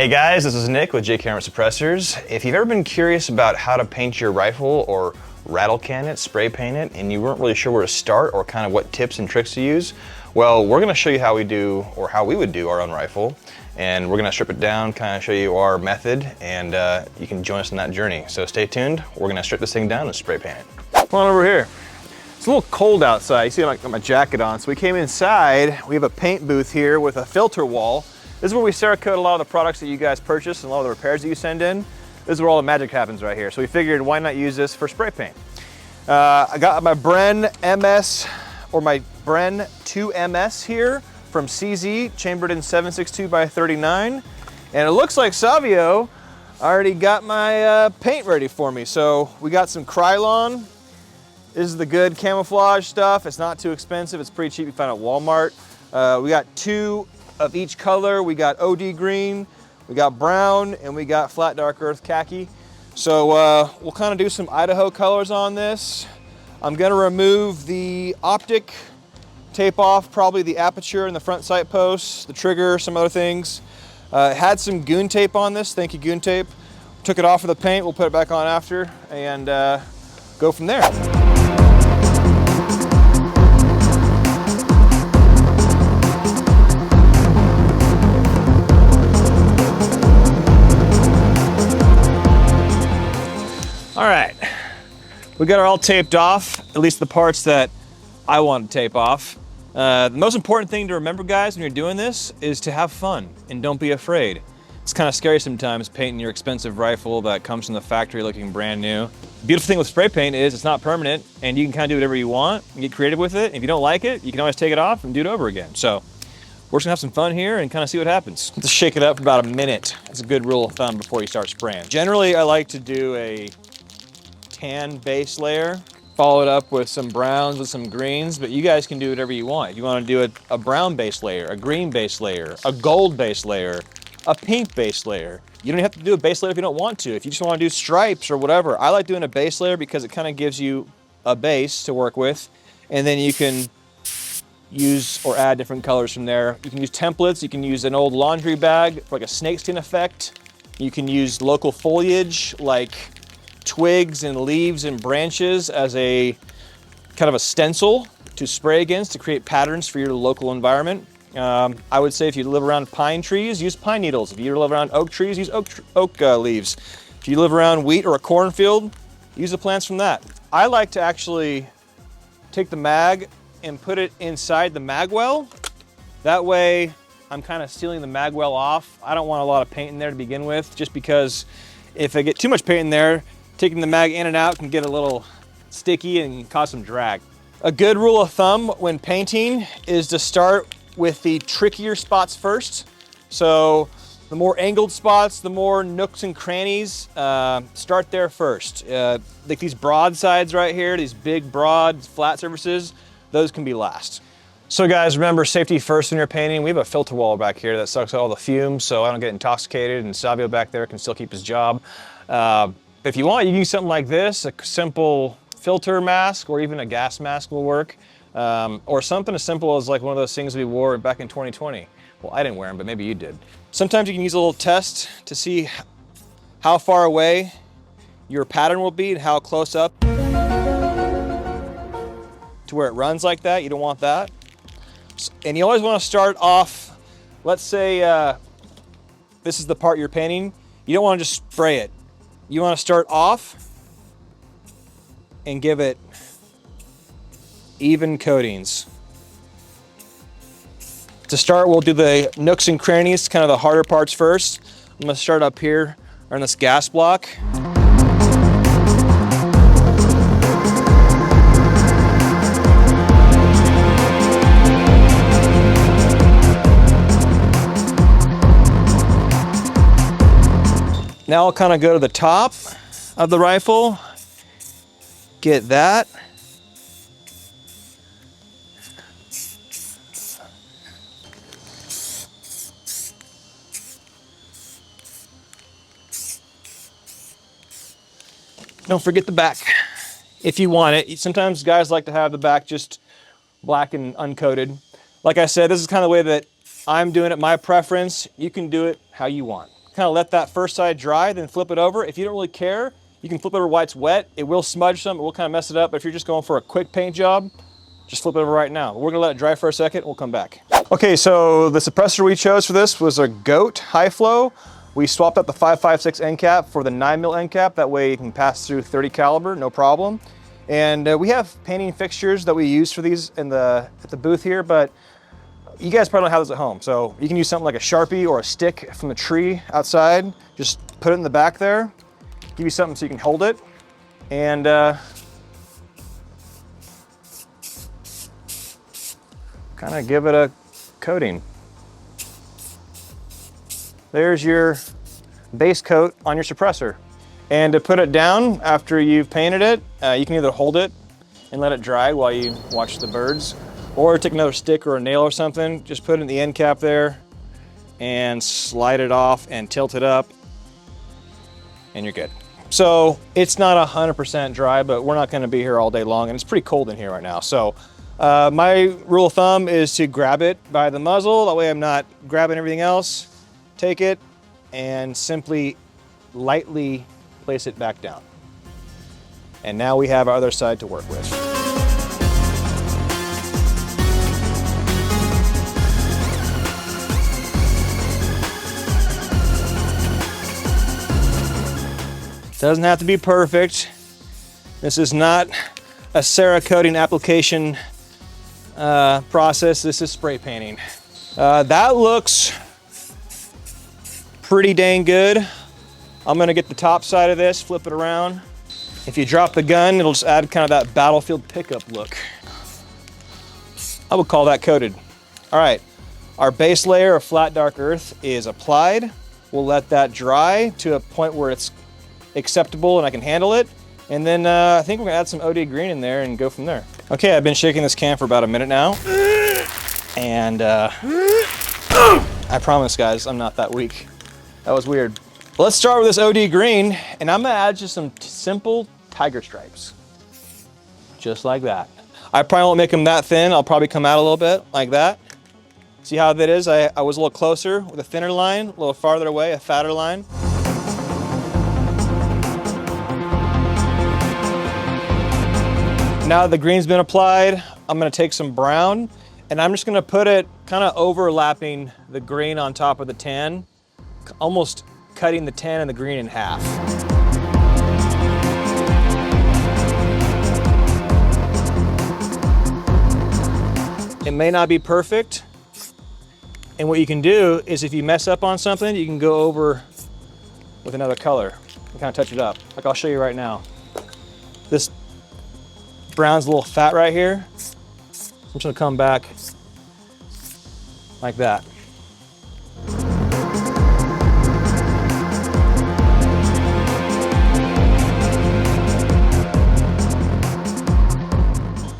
Hey guys, this is Nick with JK Armament Suppressors. If you've ever been curious about how to paint your rifle or rattle can it, spray paint it, and you weren't really sure where to start or kind of what tips and tricks to use, well, we're gonna show you how we do, or how we would do our own rifle, and we're gonna strip it down, kind of show you our method, and you can join us on that journey. So stay tuned, we're gonna strip this thing down and spray paint it. Come on over here. It's a little cold outside. You see I got my jacket on. So we came inside. We have a paint booth here with a filter wall. This is where we Cerakote a lot of the products that you guys purchase and a lot of the repairs that you send in. This is where all the magic happens right here. So we figured, why not use this for spray paint? I got my Bren MS, or my Bren 2MS here from CZ, chambered in 7.62 by 39. And it looks like Savio already got my paint ready for me. So we got some Krylon. This is the good camouflage stuff. It's not too expensive. It's pretty cheap. You find it at Walmart. We got two of each color. We got OD green, we got brown, and we got flat dark earth khaki. So we'll kind of do some Idaho colors on this. I'm gonna remove the optic, tape off probably the aperture and the front sight posts, the trigger, some other things. Had some goon tape on this, thank you goon tape. Took it off of the paint, we'll put it back on after, and go from there. All right, we got it all taped off, at least the parts that I want to tape off. The most important thing to remember, guys, when you're doing this is to have fun and don't be afraid. It's kind of scary sometimes painting your expensive rifle that comes from the factory looking brand new. The beautiful thing with spray paint is it's not permanent and you can kind of do whatever you want and get creative with it. If you don't like it, you can always take it off and do it over again. So we're just gonna have some fun here and kind of see what happens. Let's shake it up for about a minute. That's a good rule of thumb before you start spraying. Generally, I like to do a tan base layer, follow it up with some browns with some greens, but you guys can do whatever you want. If you want to do a brown base layer, a green base layer, a gold base layer, a pink base layer. You don't have to do a base layer if you don't want to. If you just want to do stripes or whatever, I like doing a base layer because it kind of gives you a base to work with, and then you can use or add different colors from there. You can use templates, you can use an old laundry bag for like a snakeskin effect. You can use local foliage like twigs and leaves and branches as a kind of a stencil to spray against to create patterns for your local environment. I would say if you live around pine trees, use pine needles. If you live around oak trees, use oak leaves. If you live around wheat or a cornfield, use the plants from that. I like to actually take the mag and put it inside the mag well. That way I'm kind of sealing the mag well off. I don't want a lot of paint in there to begin with, just because if I get too much paint in there, taking the mag in and out can get a little sticky and cause some drag. A good rule of thumb when painting is to start with the trickier spots first. So the more angled spots, the more nooks and crannies, start there first. Like these broad sides right here, these big, broad, flat surfaces, those can be last. So guys, remember safety first when you're painting. We have a filter wall back here that sucks out all the fumes so I don't get intoxicated, and Savio back there can still keep his job. If you want, you can use something like this, a simple filter mask, or even a gas mask will work. Or something as simple as like one of those things we wore back in 2020. Well, I didn't wear them, but maybe you did. Sometimes you can use a little test to see how far away your pattern will be and how close up to where it runs like that. You don't want that. And you always want to start off, let's say this is the part you're painting. You don't want to just spray it. You want to start off and give it even coatings. To start, we'll do the nooks and crannies, kind of the harder parts first. I'm gonna start up here on this gas block. Now I'll kind of go to the top of the rifle, get that. Don't forget the back if you want it. Sometimes guys like to have the back just black and uncoated. Like I said, this is kind of the way that I'm doing it, my preference. You can do it how you want. kind of let that first side dry, then flip it over. If you don't really care, you can flip it over while it's wet. It will smudge some, it will kind of mess it up, but if you're just going for a quick paint job, just flip it over right now. We're gonna let it dry for a second, we'll come back. Okay, so the suppressor we chose for this was a GOAT high flow. We swapped out the 5.56 end cap for the 9mm end cap. That way you can pass through 30 caliber, no problem. And we have painting fixtures that we use for these at the booth here, but you guys probably don't have those at home. So you can use something like a Sharpie or a stick from the tree outside. Just put it in the back there, give you something so you can hold it, and kind of give it a coating. There's your base coat on your suppressor. And to put it down after you've painted it, you can either hold it and let it dry while you watch the birds, or take another stick or a nail or something, just put it in the end cap there and slide it off and tilt it up, and you're good. So it's not 100% dry, but we're not gonna be here all day long, and it's pretty cold in here right now. So my rule of thumb is to grab it by the muzzle, that way I'm not grabbing everything else. Take it and simply lightly place it back down. And now we have our other side to work with. Doesn't have to be perfect. This is not a Cerakoting application process. This is spray painting. That looks pretty dang good. I'm gonna get the top side of this, flip it around. If you drop the gun, it'll just add kind of that battlefield pickup look. I would call that coated. All right, our base layer of flat dark earth is applied. We'll let that dry to a point where it's acceptable and I can handle it. And then I think we're gonna add some OD green in there and go from there. Okay, I've been shaking this can for about a minute now. And I promise guys, I'm not that weak. That was weird. Let's start with this OD green, and I'm gonna add just some simple tiger stripes. Just like that. I probably won't make them that thin. I'll probably come out a little bit like that. See how that is? I was a little closer with a thinner line, a little farther away, a fatter line. Now that the green's been applied, I'm gonna take some brown, and I'm just gonna put it kind of overlapping the green on top of the tan, almost cutting the tan and the green in half. It may not be perfect, and what you can do is if you mess up on something, you can go over with another color and kind of touch it up. Like I'll show you right now. This brown's a little fat right here. I'm just gonna come back like that.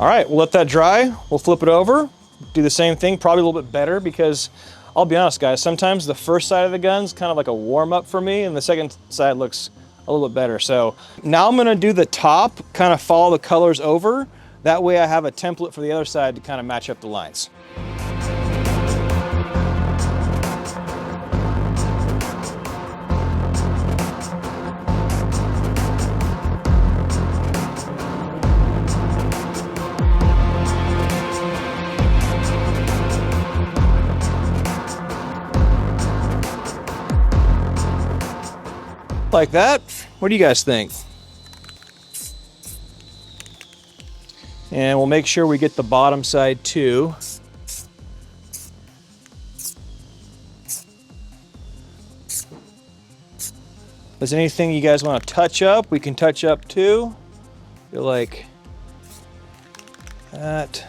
All right, we'll let that dry. We'll flip it over, do the same thing, probably a little bit better because I'll be honest guys, sometimes the first side of the gun's kind of like a warm up for me and the second side looks a little bit better. So now I'm gonna do the top, kind of follow the colors over. That way I have a template for the other side to kind of match up the lines. Like that. What do you guys think? And we'll make sure we get the bottom side too. If there's anything you guys want to touch up, we can touch up too. Feel like that.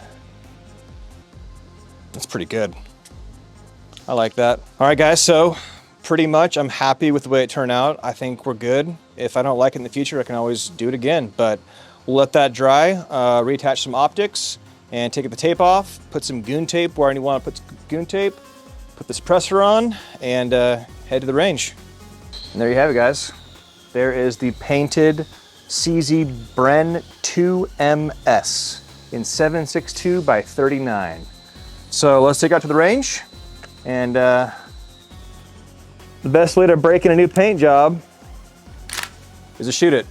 That's pretty good. I like that. All right guys, so pretty much I'm happy with the way it turned out. I think we're good. If I don't like it in the future, I can always do it again, but we'll let that dry, reattach some optics and take the tape off, put some goon tape where I want to put goon tape, put the suppressor on and head to the range. And there you have it guys. There is the painted CZ Bren 2MS in 762 by 39. So let's take it out to the range and The best way to break in a new paint job is to shoot it.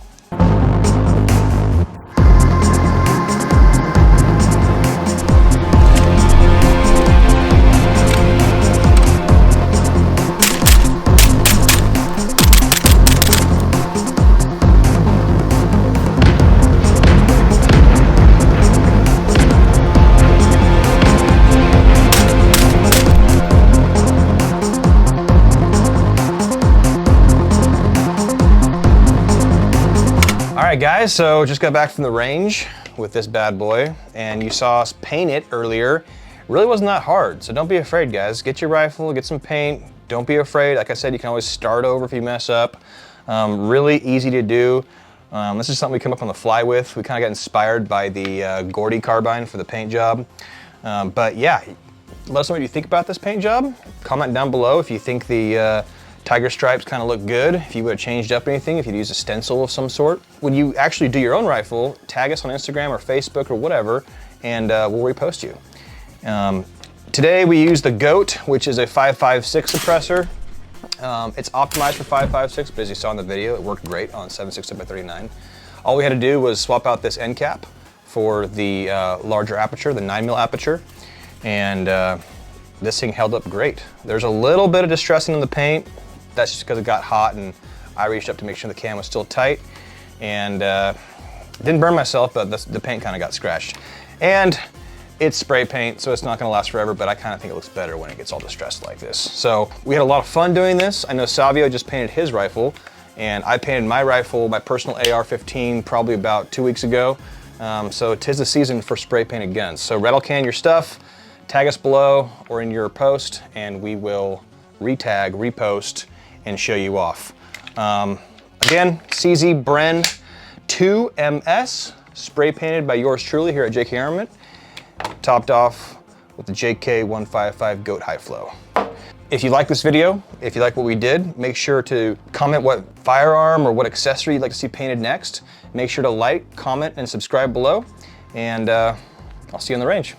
All right guys, so just got back from the range with this bad boy, and you saw us paint it earlier. It really wasn't that hard, so don't be afraid guys. Get your rifle, get some paint, don't be afraid. Like I said, you can always start over if you mess up. Really easy to do. This is something we come up on the fly with. We kind of got inspired by the Gordy carbine for the paint job. But yeah, let us know what you think about this paint job. Comment down below if you think the tiger stripes kind of look good, if you would have changed up anything, if you'd use a stencil of some sort. When you actually do your own rifle, tag us on Instagram or Facebook or whatever, and we'll repost you. Today we use the GOAT, which is a 5.56 suppressor. It's optimized for 5.56, but as you saw in the video, it worked great on 7.62x39. All we had to do was swap out this end cap for the larger aperture, the 9mm aperture, and this thing held up great. There's a little bit of distressing in the paint. That's just because it got hot and I reached up to make sure the cam was still tight, and didn't burn myself, but the paint kind of got scratched. And it's spray paint, so it's not gonna last forever, but I kind of think it looks better when it gets all distressed like this. So we had a lot of fun doing this. I know Savio just painted his rifle, and I painted my rifle, my personal AR-15, probably about 2 weeks ago. So 'tis the season for spray painted guns. So Rattle can your stuff, tag us below or in your post, and we will retag, repost, and show you off. Again, CZ Bren 2MS, spray painted by yours truly here at JK Armament, topped off with the JK 155 GOAT High Flow. If you like this video, if you like what we did, make sure to comment what firearm or what accessory you'd like to see painted next. Make sure to like, comment, and subscribe below, and I'll see you on the range.